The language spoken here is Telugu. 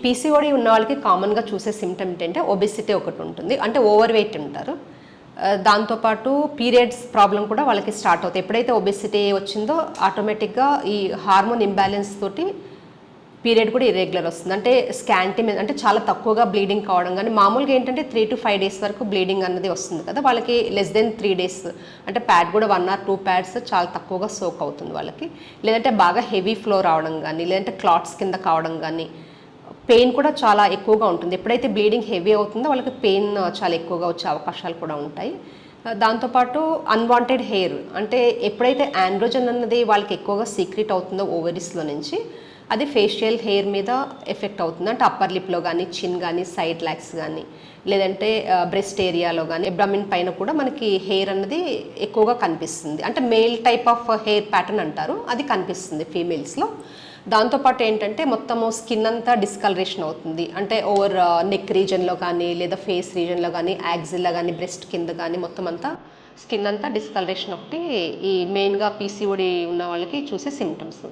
పీసీఓడి ఉన్న వాళ్ళకి కామన్గా చూసే సిమ్టమ్ ఏంటంటే ఒబెసిటీ ఒకటి ఉంటుంది, అంటే ఓవర్ వెయిట్ ఉంటారు. దాంతోపాటు పీరియడ్స్ ప్రాబ్లం కూడా వాళ్ళకి స్టార్ట్ అవుతాయి. ఎప్పుడైతే ఒబెసిటీ వచ్చిందో ఆటోమేటిక్గా ఈ హార్మోన్ ఇంబ్యాలెన్స్ తోటి పీరియడ్ కూడా ఇర్రెగ్యులర్ వస్తుంది. అంటే స్కాంటీ అంటే చాలా తక్కువగా బ్లీడింగ్ కావడం, కానీ మామూలుగా ఏంటంటే 3 to 5 days వరకు బ్లీడింగ్ అన్నది వస్తుంది కదా, వాళ్ళకి లెస్ దెన్ 3 days అంటే ప్యాడ్ కూడా 1 or 2 pads చాలా తక్కువగా సోక్ అవుతుంది వాళ్ళకి. లేదంటే బాగా హెవీ ఫ్లో రావడం కానీ, లేదంటే క్లాట్స్ కింద కావడం కానీ, పెయిన్ కూడా చాలా ఎక్కువగా ఉంటుంది. ఎప్పుడైతే బ్లీడింగ్ హెవీ అవుతుందో వాళ్ళకి పెయిన్ చాలా ఎక్కువగా వచ్చే అవకాశాలు కూడా ఉంటాయి. దాంతోపాటు అన్వాంటెడ్ హెయిర్, అంటే ఎప్పుడైతే ఆండ్రోజన్ అన్నది వాళ్ళకి ఎక్కువగా సీక్రెట్ అవుతుందో ఓవరీస్లో నుంచి, అది ఫేషియల్ హెయిర్ మీద ఎఫెక్ట్ అవుతుంది. అంటే అప్పర్ లిప్లో కానీ, చిన్ కానీ, సైడ్ ల్యాక్స్ కానీ, లేదంటే బ్రెస్ట్ ఏరియాలో కానీ, ఎబ్డామిన్ పైన కూడా మనకి హెయిర్ అన్నది ఎక్కువగా కనిపిస్తుంది. అంటే male type of hair pattern అంటారు, అది కనిపిస్తుంది ఫీమేల్స్లో. దాంతోపాటు ఏంటంటే మొత్తము స్కిన్ అంతా డిస్కలరేషన్ అవుతుంది. అంటే ఓవర్ నెక్ రీజన్లో కానీ, లేదా ఫేస్ రీజన్లో కానీ, యాక్సిల్లో కానీ, బ్రెస్ట్ కింద కానీ మొత్తం అంతా స్కిన్ అంతా డిస్కలరేషన్ ఒకటి ఈ మెయిన్గా పీసీఓడి ఉన్న వాళ్ళకి చూసే సిమ్టమ్స్.